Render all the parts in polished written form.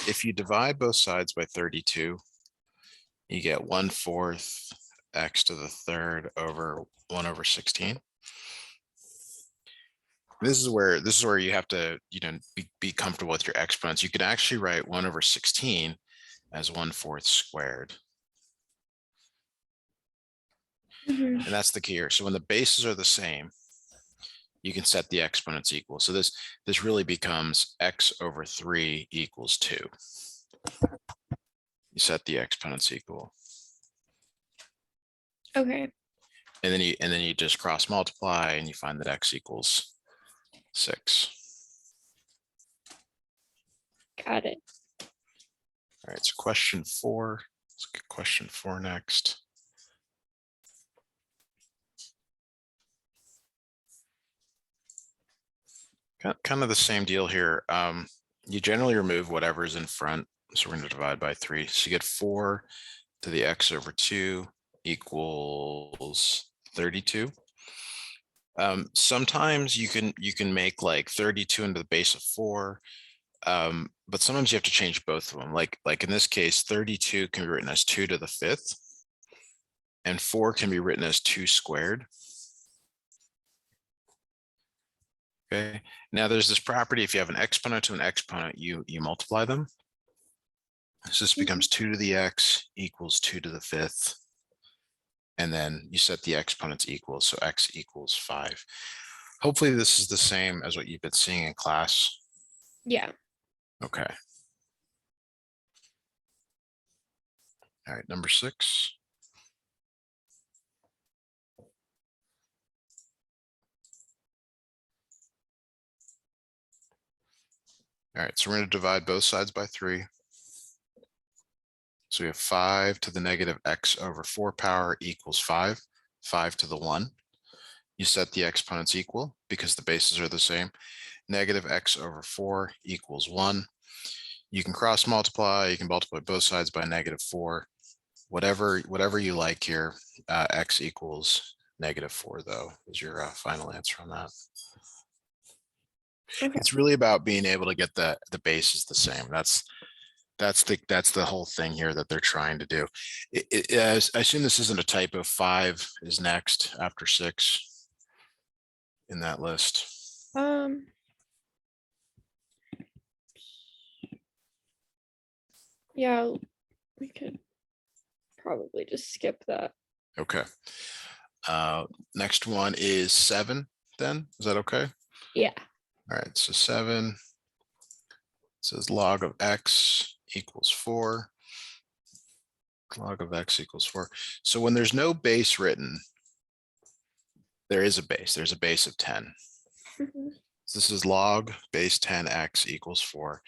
if you divide both sides by 32, you get 1/4 x to the third over 1 over 16. This is where you have to, be comfortable with your exponents. You could actually write 1 over 16 as 1/4 squared. And that's the key here. So when the bases are the same, you can set the exponents equal. So this really becomes x over 3 equals 2. You set the exponents equal. Okay. And then you just cross multiply and you find that x equals 6. Got it. All right, so question 4. Let's get question 4 next. Kind of the same deal here. You generally remove whatever's in front. So we're going to divide by 3. So you get 4 to the x over 2 equals 32. Sometimes you can make like 32 into the base of 4. But sometimes you have to change both of them. Like in this case, 32 can be written as 2 to the 5th. And 4 can be written as 2 squared. Okay, now there's this property, if you have an exponent to an exponent, you multiply them. So this becomes 2 to the x equals 2 to the 5th. And then you set the exponents equal, so x equals 5. Hopefully this is the same as what you've been seeing in class. Yeah. Okay. All right, number 6. All right, so we're going to divide both sides by 3. So we have 5 to the negative x over 4 power equals 5. 5 to the 1. You set the exponents equal because the bases are the same. Negative x over 4 equals 1. You can cross multiply. You can multiply both sides by -4. Whatever you like here. X equals -4 though is your final answer on that. Okay. It's really about being able to get the bases the same. That's the whole thing here that they're trying to do. I assume this isn't a typo. 5 is next after 6 in that list. Yeah, we could probably just skip that. Okay. Next one is 7 then. Is that okay? Yeah. All right, so 7 says log of x equals 4. Log of x equals 4. So when there's no base written, there is a base. There's a base of 10. So this is log base 10x equals 4.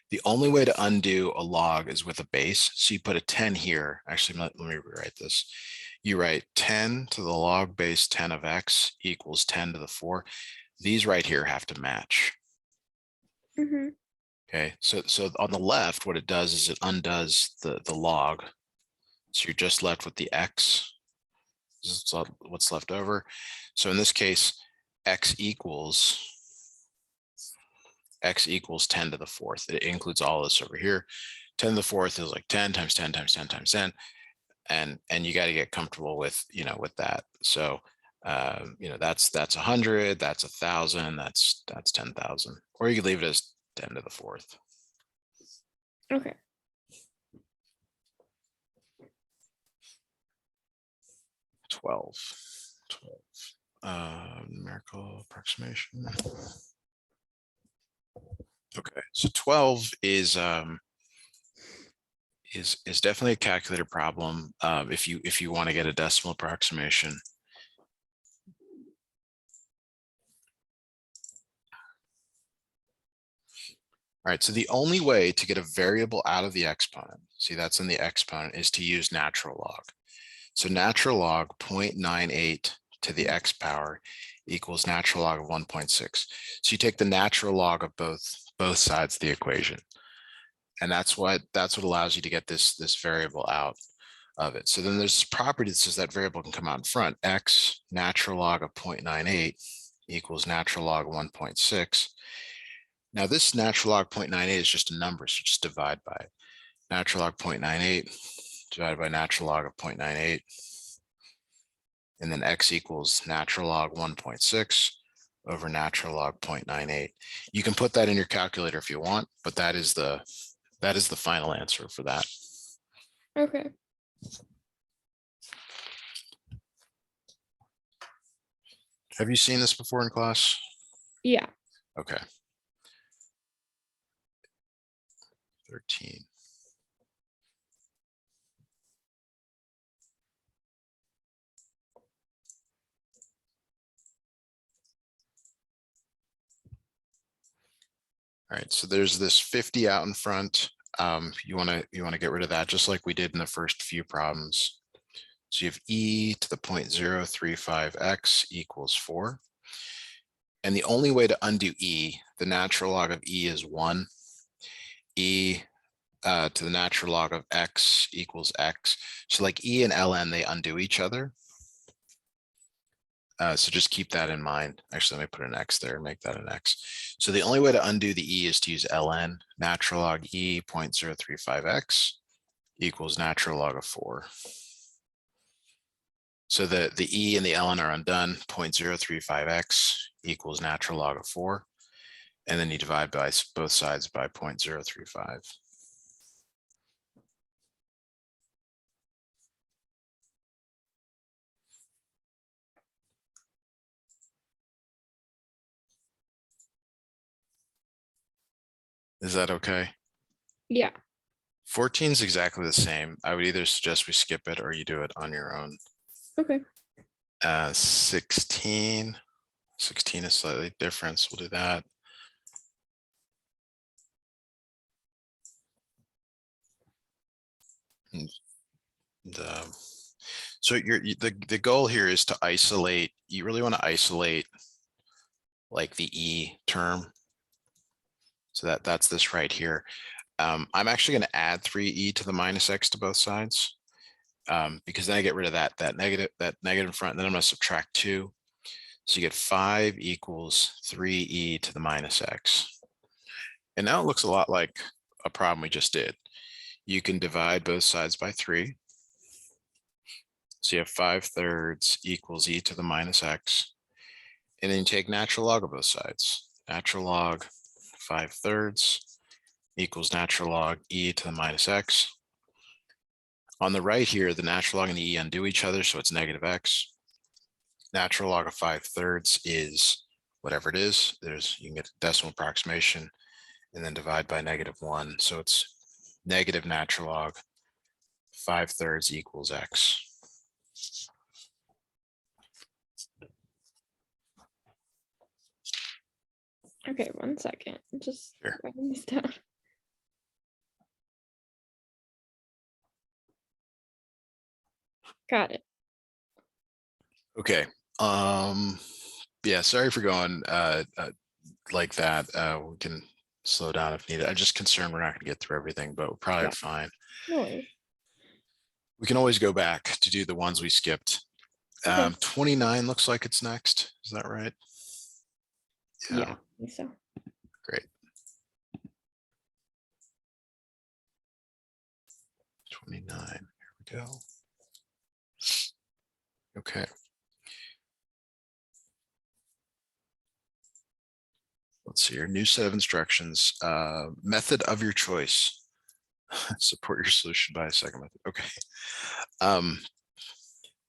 The only way to undo a log is with a base. So you put a 10 here. Actually, let me rewrite this. You write 10 to the log base 10 of x equals 10 to the 4. These right here have to match. Okay, so on the left, what it does is it undoes the log. So you're just left with the x. This is what's left over. So in this case, x equals 10 to the 4th. It includes all this over here. 10 to the 4th is like 10 times 10 times 10 times 10. And you got to get comfortable with, with that. So, that's 100, that's 1,000, that's 10,000, or you could leave it as 10 to the 4th. Okay. Twelve. Numerical approximation. Okay, so 12 is definitely a calculator problem if you want to get a decimal approximation. All right, so the only way to get a variable out of the exponent, see that's in the exponent, is to use natural log. So natural log 0.98 to the x power equals natural log of 1.6. So you take the natural log of both sides of the equation. And that's what allows you to get this variable out of it. So then there's this property that says that variable can come out in front. X natural log of 0.98 equals natural log of 1.6. Now this natural log 0.98 is just a number, so just divide by it. Natural log 0.98 divided by natural log of 0.98. And then x equals natural log 1.6 over natural log 0.98. You can put that in your calculator if you want, but that is the final answer for that. Okay. Have you seen this before in class? Yeah. Okay. 13. All right, so there's this 50 out in front. You want to get rid of that, just like we did in the first few problems. So you have e to the 0.035x equals 4. And the only way to undo e, the natural log of e is 1. E to the natural log of x equals x. So like e and ln, they undo each other. So just keep that in mind. Actually, let me put an x there and make that an x. So the only way to undo the e is to use ln. Natural log e 0.035x equals natural log of 4. So the e and the ln are undone. 0.035x equals natural log of 4. And then you divide by both sides by 0.035. Is that okay? Yeah. 14 is exactly the same. I would either suggest we skip it or you do it on your own. Okay. 16 is slightly different, so we'll do that. So the goal here is to isolate. You really want to isolate like the e term. So that's this right here. I'm actually going to add 3e to the minus x to both sides, because then I get rid of that negative in front, and then I'm going to subtract 2. So you get 5 equals 3e to the minus x. And now it looks a lot like a problem we just did. You can divide both sides by 3. So you have 5/3 equals e to the minus x. And then you take natural log of both sides. Natural log 5/3 equals natural log e to the minus x. On the right here, the natural log and the e undo each other, so it's negative x. Natural log of 5/3 is whatever it is. You can get a decimal approximation and then divide by -1. So it's negative natural log 5/3 equals x. Okay, 1 second. Just Sure. writing this down. Got it. Okay. Yeah, sorry for going like that. We can slow down if needed. I'm just concerned we're not going to get through everything, but we're probably Yeah. fine. No worries. We can always go back to do the ones we skipped. Okay. 29 looks like it's next. Is that right? Yeah, I think so. Great. 29. Here we go. Okay. Let's see here. New set of instructions. Method of your choice. Support your solution by a second method. Okay.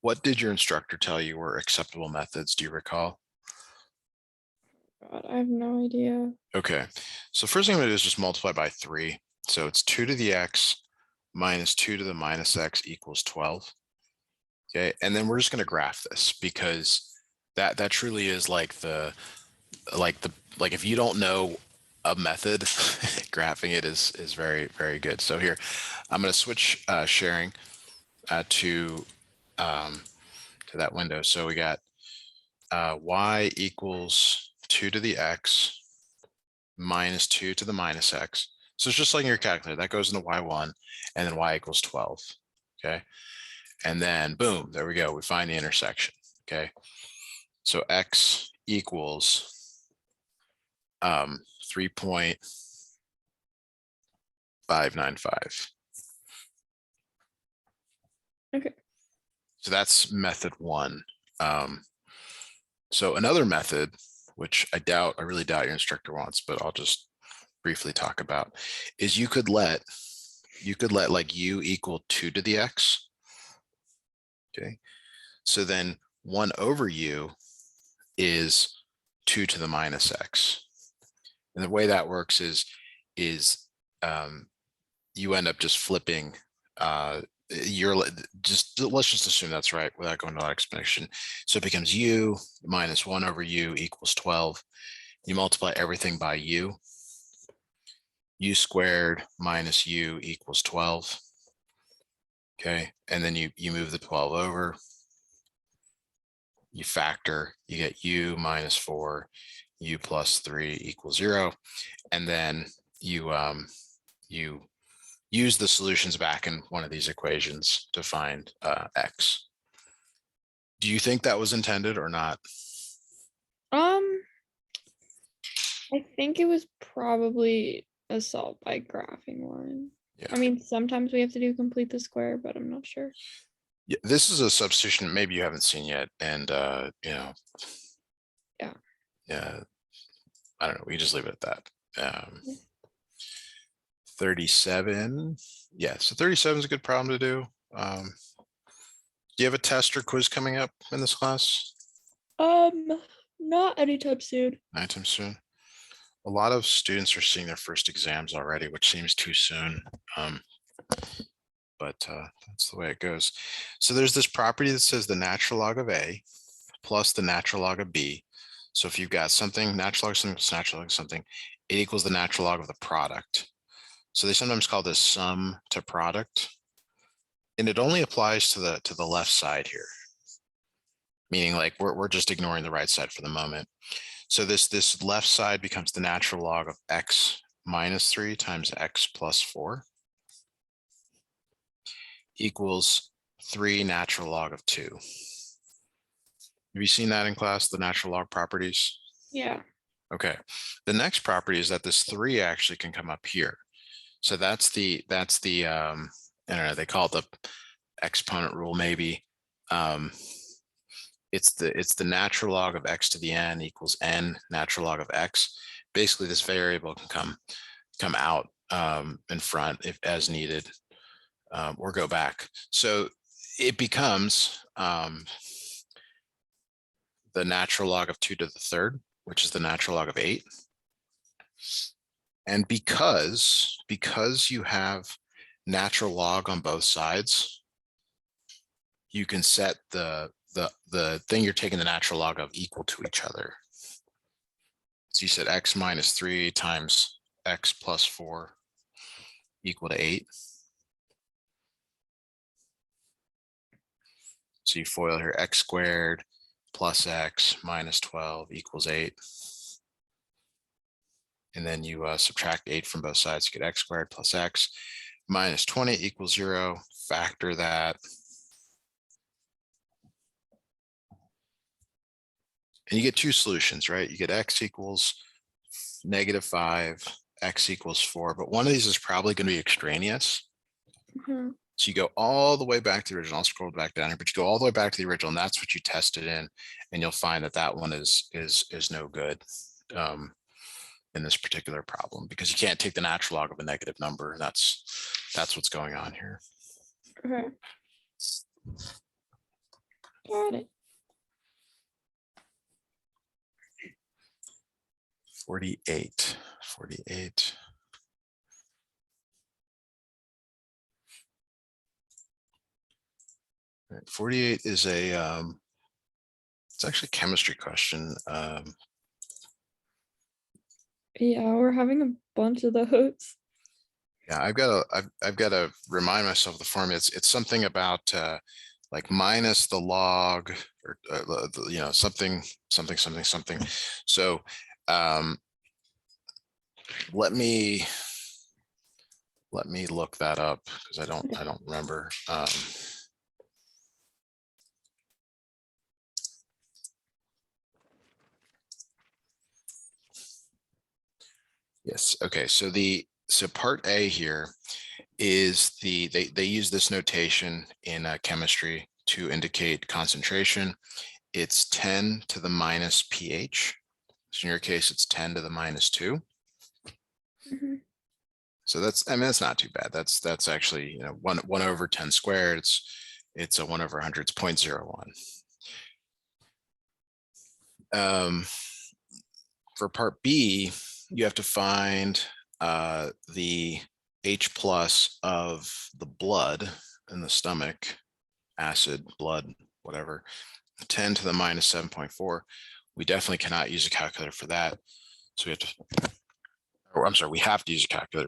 What did your instructor tell you were acceptable methods? Do you recall? God, I have no idea. Okay. So first thing I'm going to do is just multiply by 3. So it's 2 to the x minus 2 to the minus x equals 12. Okay. And then we're just going to graph this, because that truly is like if you don't know a method, graphing it is very, very good. So here, I'm going to switch sharing to that window. So we got y equals 2 to the x minus 2 to the minus x. So it's just like in your calculator, that goes into y1, and then y equals 12. Okay. And then boom, there we go. We find the intersection. Okay. So x equals 3.595. Okay. So that's method one. So another method, which I really doubt your instructor wants, but I'll just briefly talk about, is you could let like u equal 2 to the x. Okay. So then 1 over u is 2 to the minus x. And the way that works is you end up just flipping let's just assume that's right without going to that explanation. So it becomes u minus 1 over u equals 12. You multiply everything by u squared minus u equals 12. Okay, and then you move the 12 over, you factor, you get u minus 4, u plus 3 equals 0, and then you use the solutions back in one of these equations to find x. Do you think that was intended or not? I think it was probably a solve by graphing one. Yeah. I mean, sometimes we have to do complete the square, but I'm not sure. Yeah, this is a substitution maybe you haven't seen yet, and Yeah. yeah, I don't know. We just leave it at that. Yeah. 37. Yeah, so 37 is a good problem to do. Do you have a test or quiz coming up in this class? Not anytime soon. Anytime soon. A lot of students are seeing their first exams already, which seems too soon. But that's the way it goes. So there's this property that says the natural log of A plus the natural log of B. So if you've got something, natural log of something plus natural log of something, it equals the natural log of the product. So they sometimes call this sum to product. And it only applies to the left side here. Meaning like we're just ignoring the right side for the moment. So this left side becomes the natural log of x minus 3 times x plus 4 equals 3 natural log of 2. Have you seen that in class, the natural log properties? Yeah. Okay. The next property is that this 3 actually can come up here. So that's the I don't know, they call it the exponent rule maybe. It's the natural log of x to the n equals n natural log of x. Basically, this variable can come out in front if as needed, or go back. So it becomes the natural log of 2 to the third, which is the natural log of 8. And because you have natural log on both sides, you can set the thing you're taking the natural log of equal to each other. So you said x minus 3 times x plus 4 equal to 8. So you FOIL here, x squared plus x minus 12 equals 8. And then you subtract 8 from both sides, you get x squared plus x minus 20 equals 0. Factor that. And you get two solutions, right? You get x equals -5, x equals 4, but one of these is probably going to be extraneous. Mhm. So you go all the way back to the original. I'll scroll back down here, but you go all the way back to the original, and that's what you tested in, and you'll find that that one is no good in this particular problem, because you can't take the natural log of a negative number. That's what's going on here. Okay. Got it. 48. All right, 48 is a it's actually a chemistry question. Yeah, we're having a bunch of those. Yeah, I've got to remind myself of the formula. It's something about like minus the log, or something. So let me look that up, because I don't remember. Yes. Okay. So part A here is they use this notation in chemistry to indicate concentration. It's 10 to the minus pH. So in your case, it's 10 to the minus 2. Mhm. So I mean, that's not too bad. That's actually, you know, 1 over 10 squared. It's a 1 over 100. It's 0.01. For part B, you have to find the H plus of the blood in the stomach, acid, blood, whatever, 10 to the minus 7.4. We definitely cannot use a calculator for that. So we have to, or I'm sorry, we have to use a calculator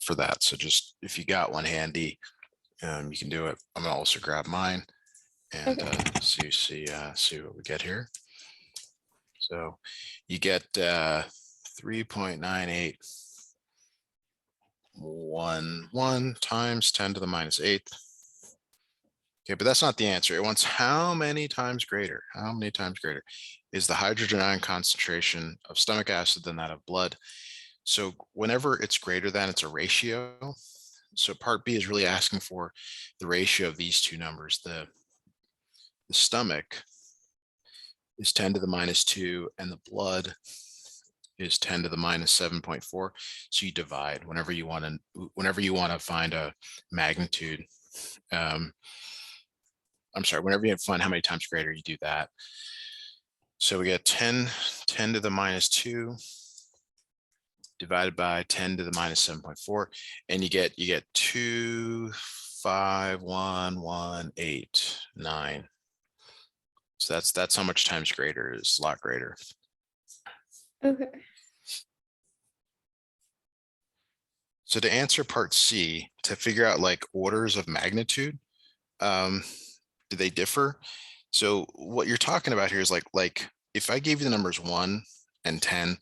for that. So just if you got one handy, you can do it. I'm gonna also grab mine and Okay. see what we get here. So you get 3.9811 times 10 to the minus 8th. Okay, but that's not the answer. It wants how many times greater? How many times greater is the hydrogen ion concentration of stomach acid than that of blood? So whenever it's greater than, it's a ratio. So part B is really asking for the ratio of these two numbers. The stomach is 10 to the minus 2 and the blood is 10 to the minus 7.4. So you divide whenever you want to find a magnitude. I'm sorry, whenever you find how many times greater, you do that. So we get 10 to the minus 2 divided by 10 to the minus 7.4, and you get 25118.9. So that's how much times greater is a lot greater. Okay. So to answer part C, to figure out like orders of magnitude, do they differ? So what you're talking about here is like if I gave you the numbers 1 and 10,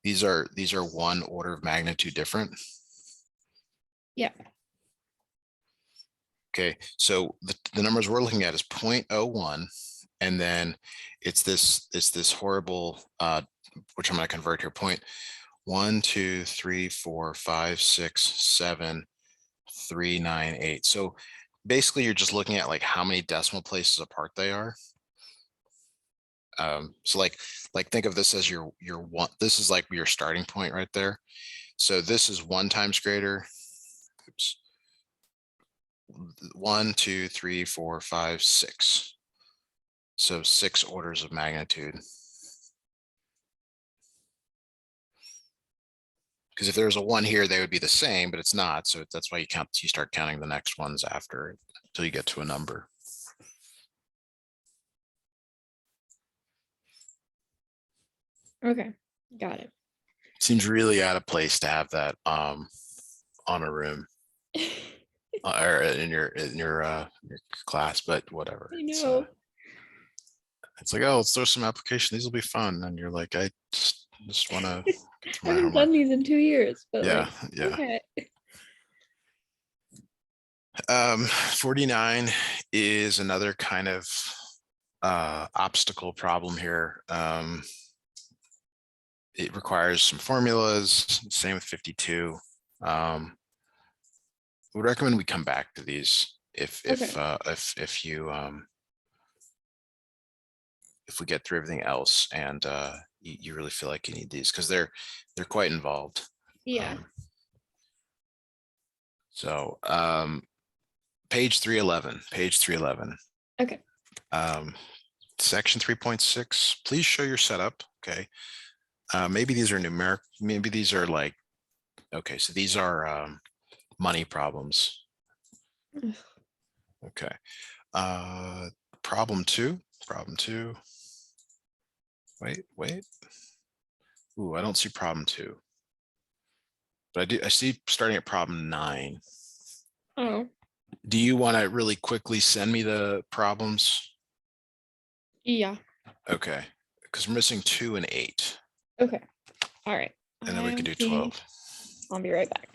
these are 1 order of magnitude different. Yeah. Okay, so the numbers we're looking at is 0.01, and then it's this horrible which I'm going to convert here, 1, 2, 3, 4, 5, 6, 7, 3, 9, 8. So basically you're just looking at like how many decimal places apart they are. So like think of this as your one, this is like your starting point right there. So this is 1 times greater. Oops. 1, 2, 3, 4, 5, 6. So 6 orders of magnitude. Because if there's a 1 here, they would be the same, but it's not. So that's why you start counting the next ones after until you get to a number. Okay. Got it. Seems really out of place to have that on a room or in your class, but whatever. I know. It's like, oh, let's throw some application. These will be fun. And you're like, I just want to get to I my haven't homework. done these in 2 years, but Yeah, like, yeah. okay. 49 is another kind of obstacle problem here. It requires some formulas. Same with 52. Would recommend we come back to these if Okay. if we get through everything else and you really feel like you need these because they're quite involved. Yeah. So page 311. Okay. Section 3.6, please show your setup. Okay. Maybe these are numeric, maybe these are like, okay, so these are money problems. Ugh. Okay. Problem two. Wait. Ooh, I don't see problem 2, but I see starting at problem 9. Oh, Do you want to really quickly send me the problems? yeah. Okay, because we're missing 2 and 8, Okay. All right. and then we can I'm do seeing. 12. I'll be right back.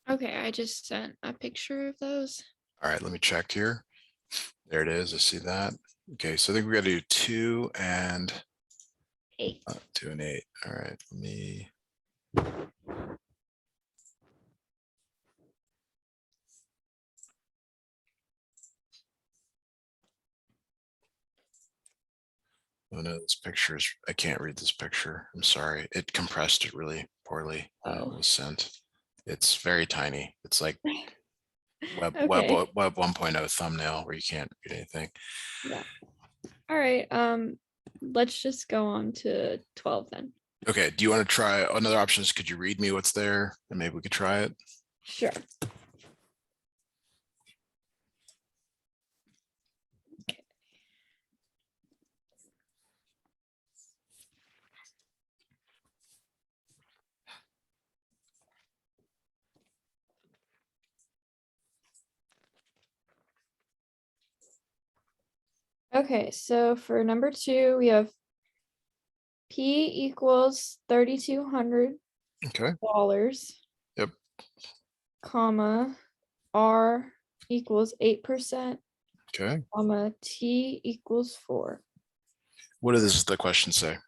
Okay, I just sent a picture of those. All right, let me check here. There it is. I see that. Okay, so I think we got to do 2 and 8. 2 and 8. All right, let me. Oh no, this picture is, I can't read this picture. I'm sorry. It compressed it really poorly when it Oh. was sent. It's very tiny. It's like web Okay. 1.0 thumbnail where you can't read anything. Yeah. All right. Let's just go on to 12 then. Okay, do you want to try another option? Is could you read me what's there and maybe we could try it? Sure. Okay, so for number 2, we have P equals $3,200, Okay. Yep. comma, R equals 8%, Okay. comma, T equals 4. What does the question say?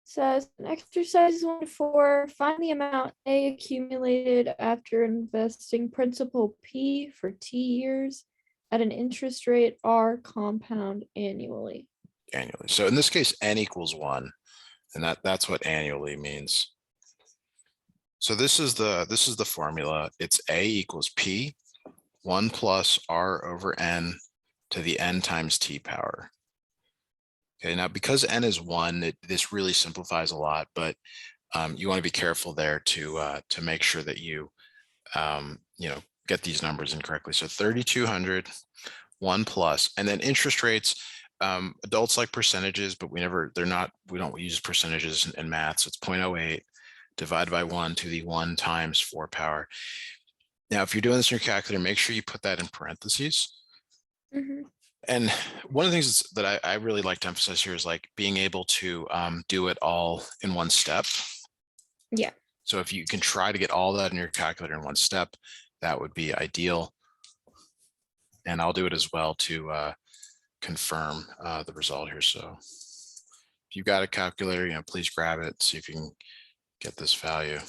Says in exercise 1 to 4, find the amount A accumulated after investing principal P for T years at an interest rate R compound annually. Annually. So in this case, n equals 1, and that's what annually means. So this is the formula. It's A equals P 1 plus R over N to the N times T power. Okay, now because N is 1, this really simplifies a lot, but you want to be careful there to make sure that you get these numbers incorrectly. So 3,200, 1 plus, and then interest rates. Adults like percentages, but we don't use percentages in math. So it's 0.08 divided by 1 to the 1 times 4 power. Now, if you're doing this in your calculator, make sure you put that in parentheses. Mhm. And one of the things that I really like to emphasize here is like being able to do it all in one step. Yeah. So if you can try to get all that in your calculator in one step, that would be ideal. And I'll do it as well to confirm the result here. So if you've got a calculator, please grab it, see if you can get this value.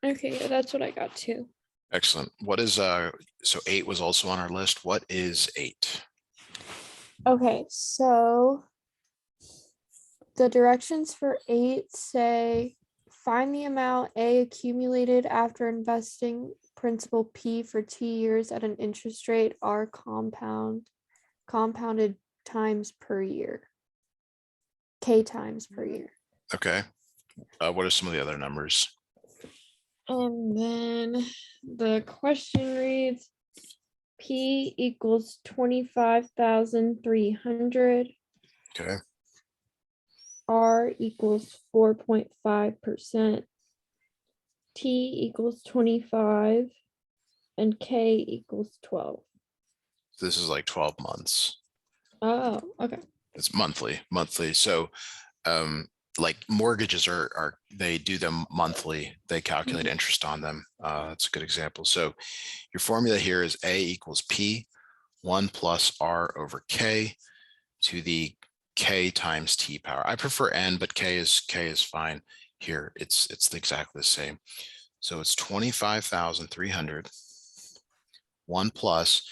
Okay, yeah, that's what I got too. Excellent. What is so 8 was also on our list. What is 8? Okay, so the directions for 8 say find the amount A accumulated after investing principal P for T years at an interest rate R compounded times per year. K times per year. Okay. What are some of the other numbers? And then the question reads P equals 25,300. Okay. R equals 4.5%. T equals 25. And K equals 12. This is like 12 months. Oh, okay. It's monthly. So like mortgages they do them monthly. They calculate Mhm. interest on them. That's a good example. So your formula here is A equals P 1 plus R over K to the K times T power. I prefer N, but K is fine here. It's exactly the same. So it's 25,300. 1 plus,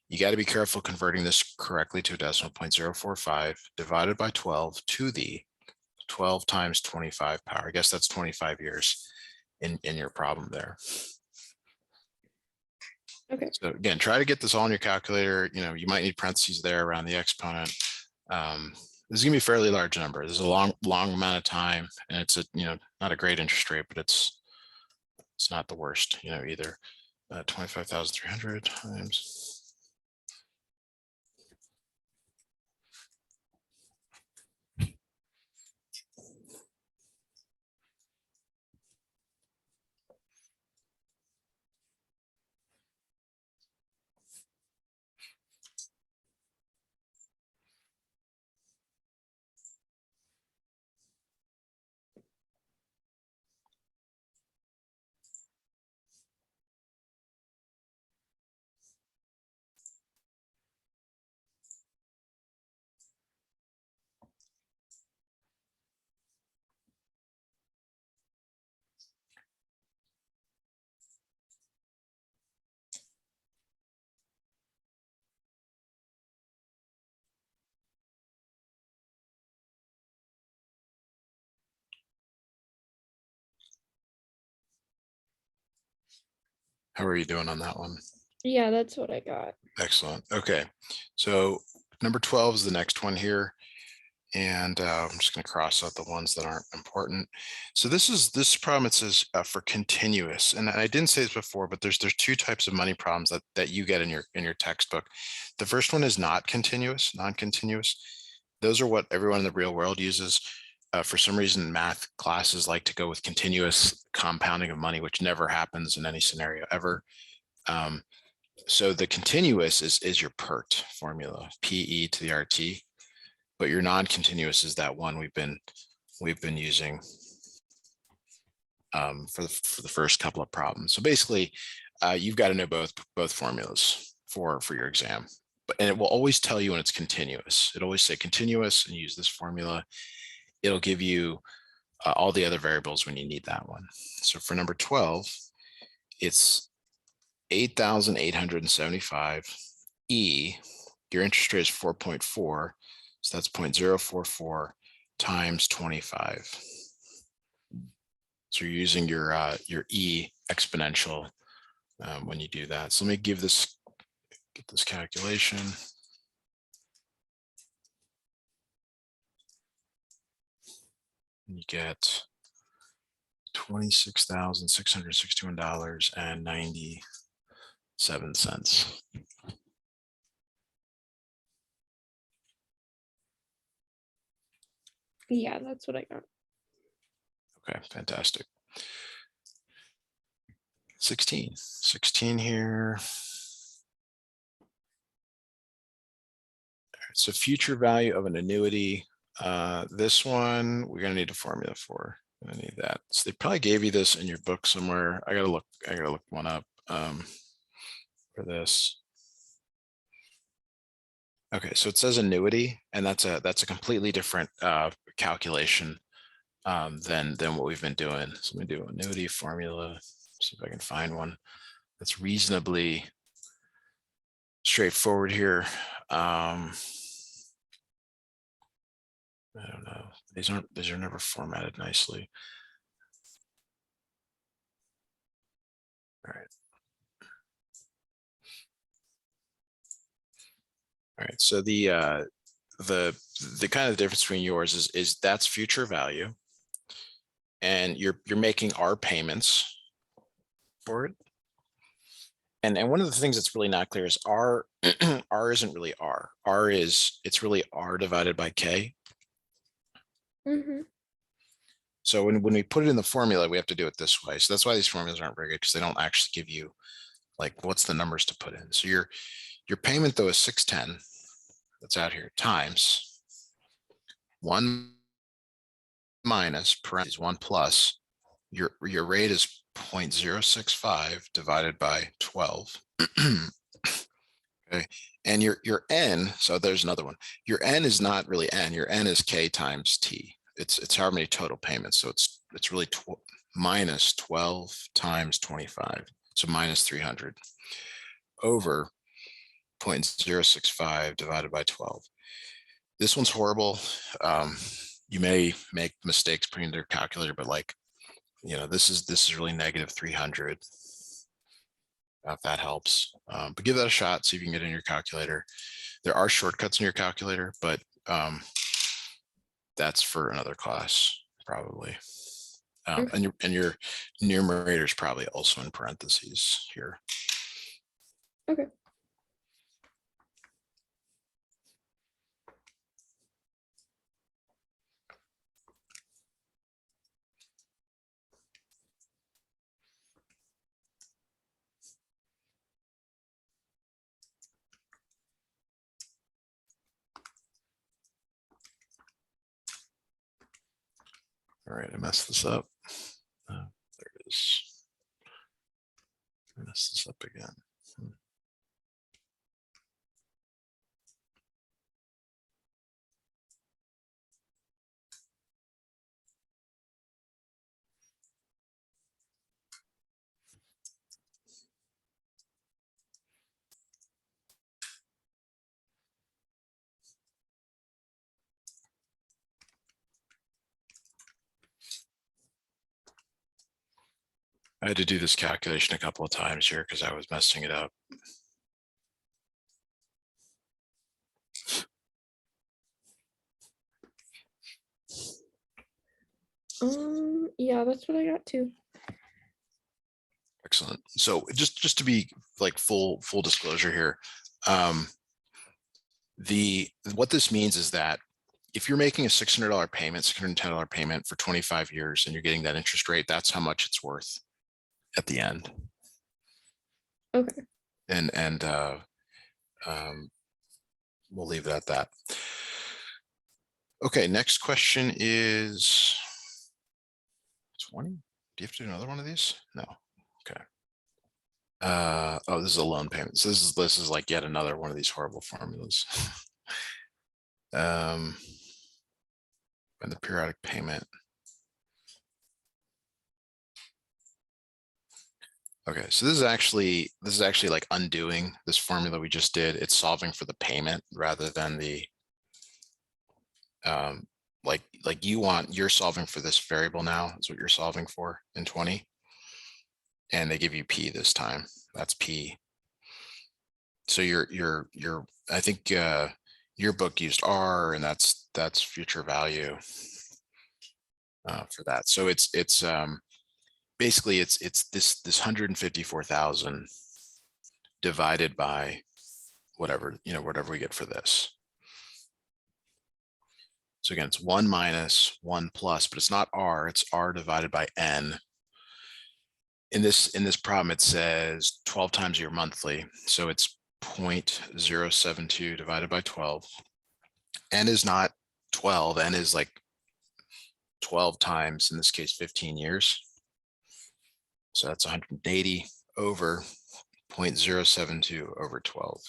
you got to be careful converting this correctly to a decimal point, 0.045 divided by 12 to the 12 times 25 power. I guess that's 25 years in your problem there. Okay. So again, try to get this all in your calculator. You might need parentheses there around the exponent. This is gonna be a fairly large number. This is a long amount of time, and it's not a great interest rate, but it's It's not the worst, either. 25,300 times. How are you doing on that one? Yeah, that's what I got. Excellent. Okay. So number 12 is the next one here. And I'm just going to cross out the ones that aren't important. So this problem, it says for continuous. And I didn't say this before, but there's two types of money problems that you get in your textbook. The first one is not continuous, non-continuous. Those are what everyone in the real world uses. For some reason, math classes like to go with continuous compounding of money, which never happens in any scenario ever. So the continuous is your PERT formula, PE to the RT, but your non-continuous is that one we've been using for the first couple of problems. So basically, you've got to know both formulas for your exam, and it will always tell you when it's continuous. It'll always say continuous and use this formula. It'll give you all the other variables when you need that one. So for number 12, it's 8,875 E. Your interest rate is 4.4, so that's 0.044 times 25. So you're using your E exponential when you do that. So let me get this calculation. You get $26,661.97. Yeah, that's what I got. Okay, fantastic. 16 here. So future value of an annuity. This one we're gonna need a formula for. I need that. So they probably gave you this in your book somewhere. I gotta look one up for this. Okay, so it says annuity, and that's a completely different calculation than what we've been doing. So let me do annuity formula. See if I can find one that's reasonably straightforward here. I don't know. These are never formatted nicely. All right. All right. So the kind of difference between yours is that's future value, and you're making our payments for it. And one of the things that's really not clear is R R isn't really R. It's really R divided by K. Mm-hmm. So when we put it in the formula, we have to do it this way. So that's why these formulas aren't very good, because they don't actually give you like what's the numbers to put in. So your payment though is 610. That's out here times 1 minus parentheses 1 plus your rate is 0.065 divided by 12. Okay, and your n, so there's another one. Your n is not really n. Your n is k times t. It's how many total payments. So it's really minus 12 times 25. So minus 300 over 0.065 divided by 12. This one's horrible. You may make mistakes putting in your calculator, but this is really negative 300. If that helps, but give that a shot. See if you can get in your calculator. There are shortcuts in your calculator, but that's for another class probably. And your numerator is probably also in parentheses here. Okay. All right, I messed this up. There it is. I messed this up again. I had to do this calculation a couple of times here because I was messing it up. Yeah, that's what I got too. Excellent. So just to be like full disclosure here, what this means is that if you're making a $600 payment, $610 payment for 25 years, and you're getting that interest rate, that's how much it's worth at the end. Okay. And we'll leave it at that. Okay, next question is 20. Do you have to do another one of these? No. Okay. Oh, this is a loan payment. So this is like yet another one of these horrible formulas. And the periodic payment. Okay, so this is actually like undoing this formula we just did. It's solving for the payment rather than the like you're solving for this variable now is what you're solving for in 20. And they give you P this time. That's P. So I think your book used R, and that's future value for that. So it's basically it's this 154,000 divided by whatever we get for this. So again, it's 1 minus 1 plus, but it's not R, it's R divided by N. In this problem, it says 12 times your monthly. So it's 0.072 divided by 12. N is not 12, N is like 12 times, in this case, 15 years. So that's 180 over 0.072 over 12.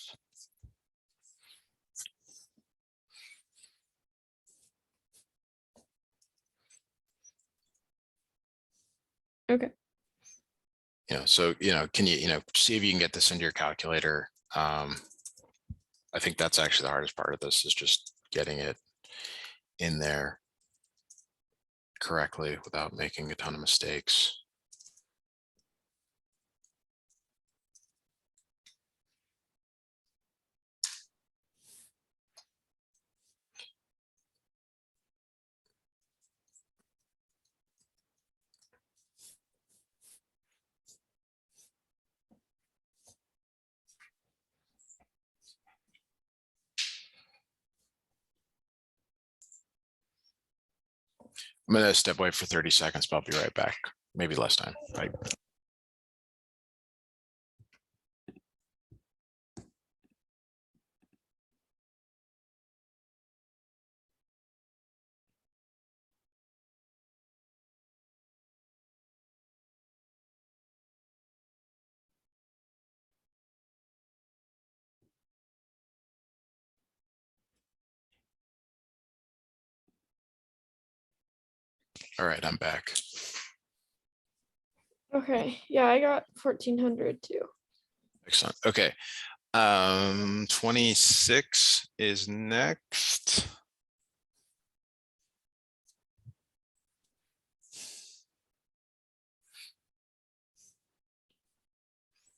Okay. So, can you, see if you can get this into your calculator. I think that's actually the hardest part of this is just getting it in there correctly without making a ton of mistakes. I'm going to step away for 30 seconds, but I'll be right back. Maybe less time. Bye. All right, I'm back. Okay. Yeah, I got 1,400 too. Excellent. Okay. 26 is next.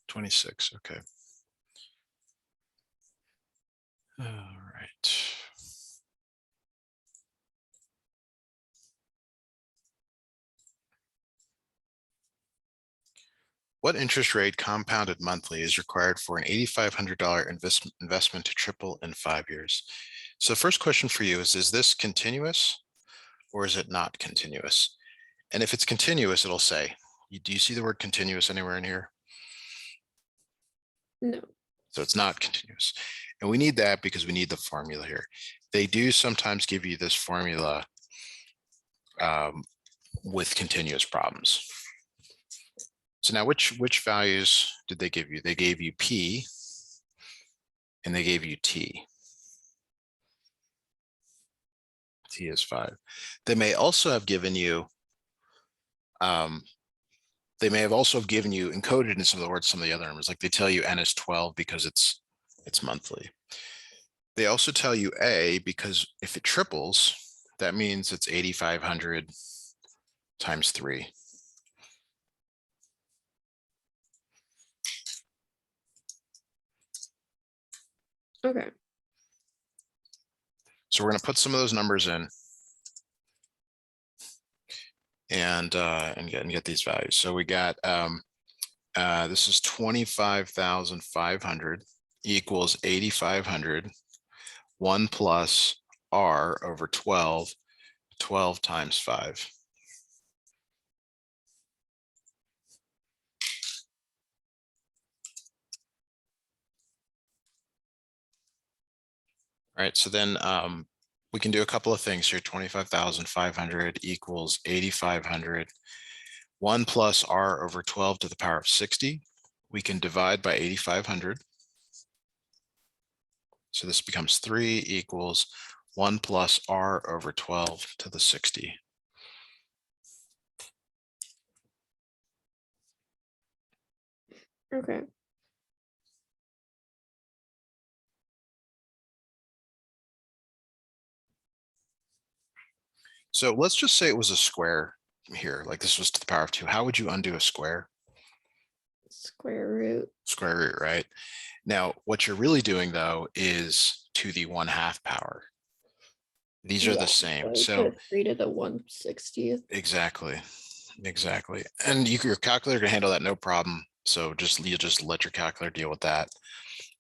'26. Okay. All right. What interest rate compounded monthly is required for an $8,500 investment to triple in 5 years? So the first question for you is this continuous or is it not continuous? And if it's continuous, it'll say, do you see the word continuous anywhere in here? No. So it's not continuous. And we need that because we need the formula here. They do sometimes give you this formula with continuous problems. So now which values did they give you? They gave you P and they gave you T. T is 5. They may also have given you, encoded in some of the words, some of the other numbers, like they tell you N is 12 because it's monthly. They also tell you A because if it triples, that means it's 8,500 times 3. Okay. So we're going to put some of those numbers in and get these values. So we got this is 25,500 equals 8,500. 1 plus R over 12, 12 times 5. All right, so then we can do a couple of things here. 25,500 equals 8,500. 1 plus R over 12 to the power of 60. We can divide by 8,500. So this becomes 3 equals 1 plus R over 12 to the 60. Okay. So let's just say it was a square here, like this was to the power of 2. How would you undo a square? Square root. Square root, right? Now, what you're really doing though is to the 1/2 power. These are the same. So 3 to the 1/60th. exactly. And your calculator can handle that no problem. So you just let your calculator deal with that.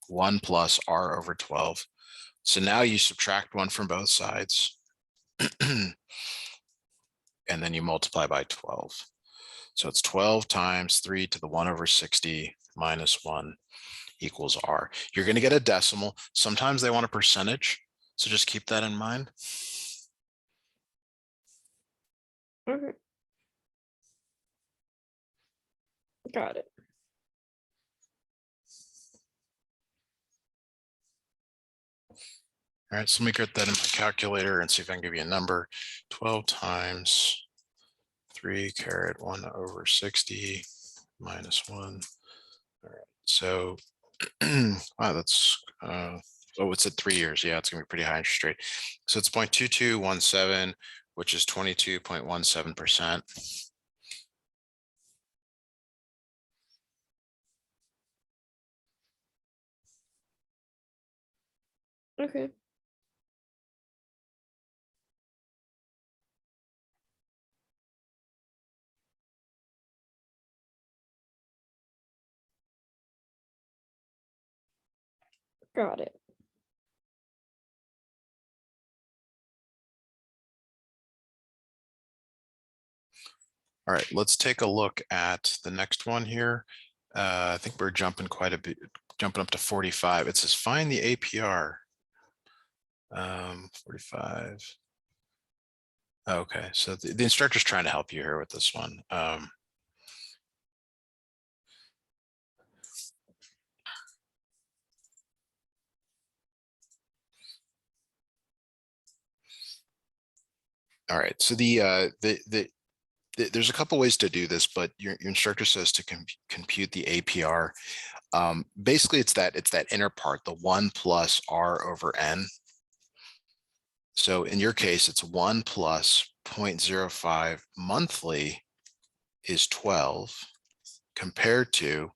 1 plus R over 12. So now you subtract 1 from both sides. And then you multiply by 12. So it's 12 times 3 to the 1 over 60 minus 1 equals R. You're going to get a decimal. Sometimes they want a percentage. So just keep that in mind. Okay. Got it. All right, so let me get that in my calculator and see if I can give you a number. 12 times 3 caret 1 over 60 minus 1. All right, so wow, that's oh, it's at 3 years. Yeah, it's gonna be pretty high interest rate. So it's 0.2217, which is 22.17%. Okay. Got it. All right, let's take a look at the next one here. I think we're jumping quite a bit, jumping up to 45. It says find the APR. 45. Okay, so the instructor's trying to help you here with this one. All right, so there's a couple ways to do this, but your instructor says to compute the APR. Basically, it's that inner part, the 1 plus R over N. So in your case, it's 1 plus 0.05 monthly is 12 compared to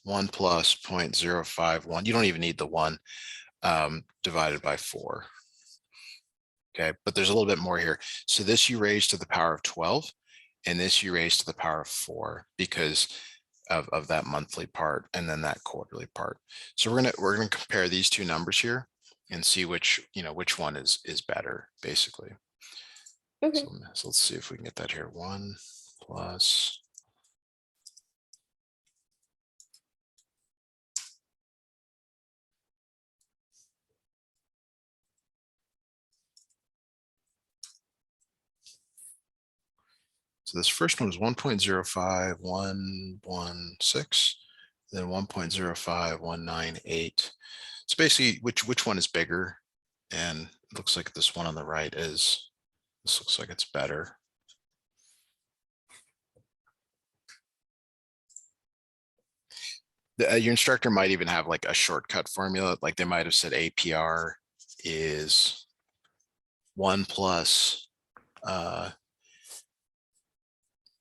1 plus 0.051. You don't even need the 1 divided by 4. Okay, but there's a little bit more here. So this you raise to the power of 12, and this you raise to the power of 4, because of that monthly part and then that quarterly part. So we're gonna compare these two numbers here and see which one is better basically. Okay. So let's see if we can get that here. 1 plus. So this first one is 1.05116, then 1.05198. So basically, which one is bigger? And it looks like this one on the right is. This looks like it's better. Your instructor might even have like a shortcut formula. Like they might have said APR is 1 plus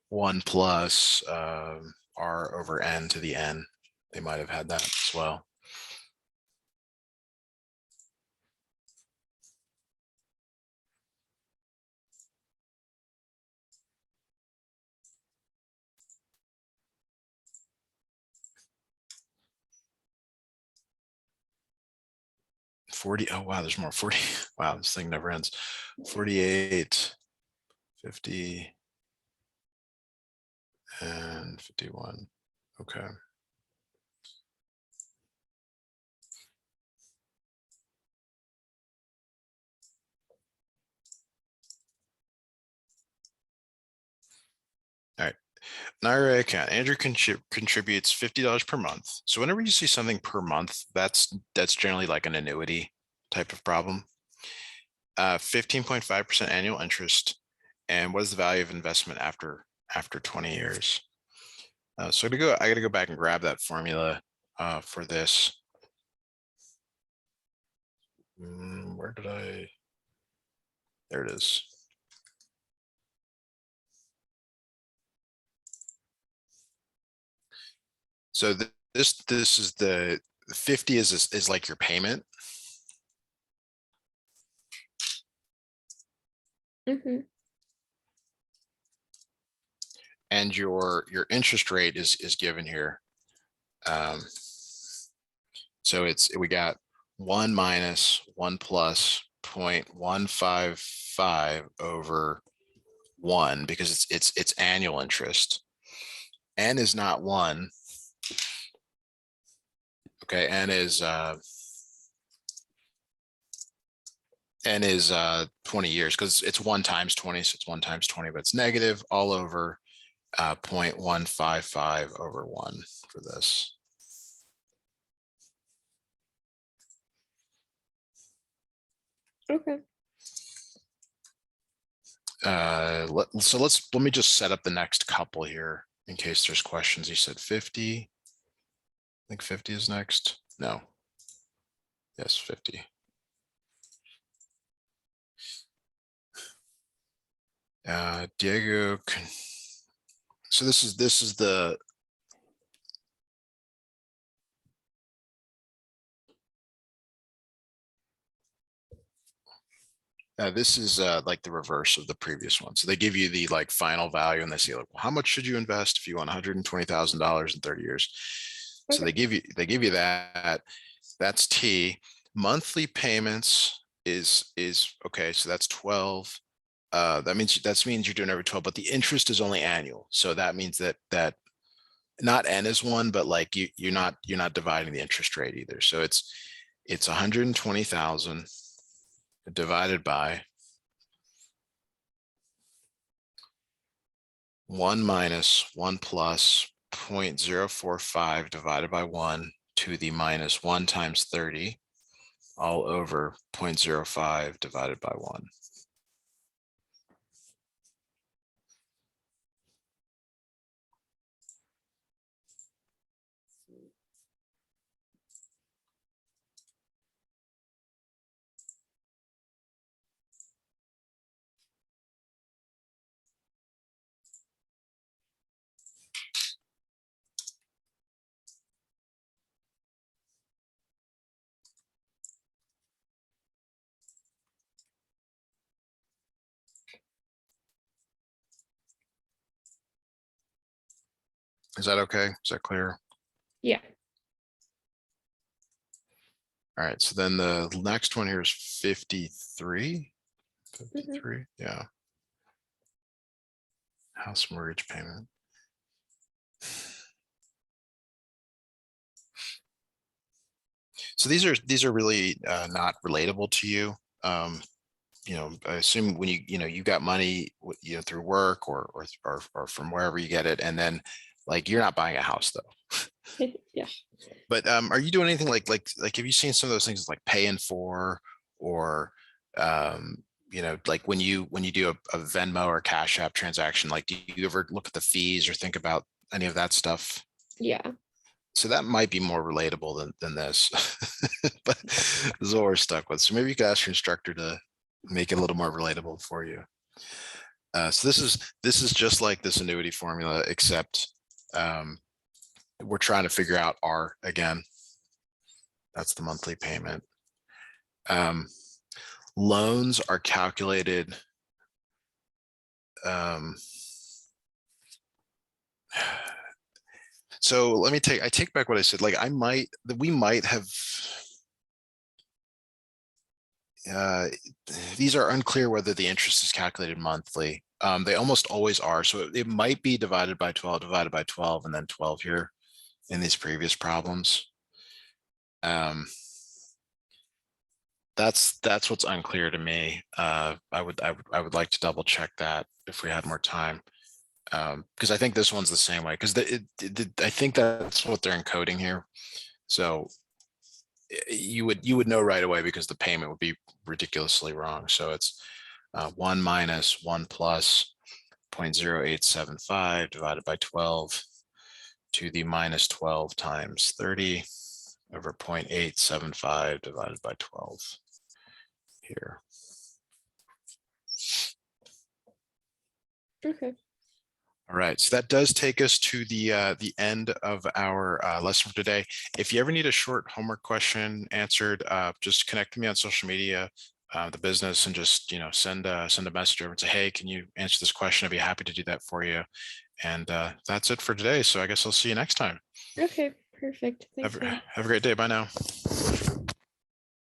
1 plus R over N to the N. They might have had that as well. Oh wow, there's more. 40. Wow, this thing never ends. 48, 50, and 51. Okay. All right. An IRA account. Andrew contributes $50 per month. So whenever you see something per month, that's generally like an annuity type of problem. 15.5% annual interest. And what is the value of investment after 20 years? So I got to go back and grab that formula for this. Where did I? There it is. So this is the 50 is like your payment. Mm-hmm. And your interest rate is given here. So we got 1 minus 1 plus 0.155 over 1 because it's annual interest. N is not 1. Okay, N is 20 years because it's 1 times 20, so it's 1 times 20, but it's negative all over 0.155 over 1 for this. Okay. So let me just set up the next couple here in case there's questions. You said 50. I think 50 is next. No. Yes, 50. Diego. So this is the this is like the reverse of the previous one. So they give you the like final value and they say, like, well, how much should you invest if you want $120,000 in 30 years? So Okay. they give you that. That's T. Monthly payments is okay. So that's 12. That means you're doing every 12, but the interest is only annual. So that means that not N is 1, but like you're not dividing the interest rate either. So it's 120,000 divided by 1 minus 1 plus 0.045 divided by 1 to the minus 1 times 30 all over 0.05 divided by 1. Is that okay? Is that clear? Yeah. All right, so then the next one here is 53. Mhm. 53, yeah. House mortgage payment. So these are really not relatable to you. You know, I assume when you got money, through work or from wherever you get it, and then like you're not buying a house though. Yeah. But are you doing anything like have you seen some of those things like paying for or like when you do a Venmo or Cash App transaction, like do you ever look at the fees or think about any of that stuff? Yeah. So that might be more relatable than this, but this is what we're stuck with. So maybe you could ask your instructor to make it a little more relatable for you. So this is just like this annuity formula, except we're trying to figure out R again. That's the monthly payment. Loans are calculated. So I take back what I said. Like we might have, these are unclear whether the interest is calculated monthly. They almost always are. So it might be divided by 12, and then 12 here in these previous problems. That's what's unclear to me. I would like to double check that if we had more time. Because I think this one's the same way, because I think that's what they're encoding here. So you would know right away because the payment would be ridiculously wrong. So it's 1 minus 1 plus 0.0875 divided by 12 to the minus 12 times 30 over 0.875 divided by 12 here. Okay. All right, so that does take us to the end of our lesson for today. If you ever need a short homework question answered, just connect with me on social media, the business, and just send a message over and say, hey, can you answer this question? I'd be happy to do that for you. And that's it for today. So I guess I'll see you next time. Okay. Perfect. Thanks. Have a great day. Bye now.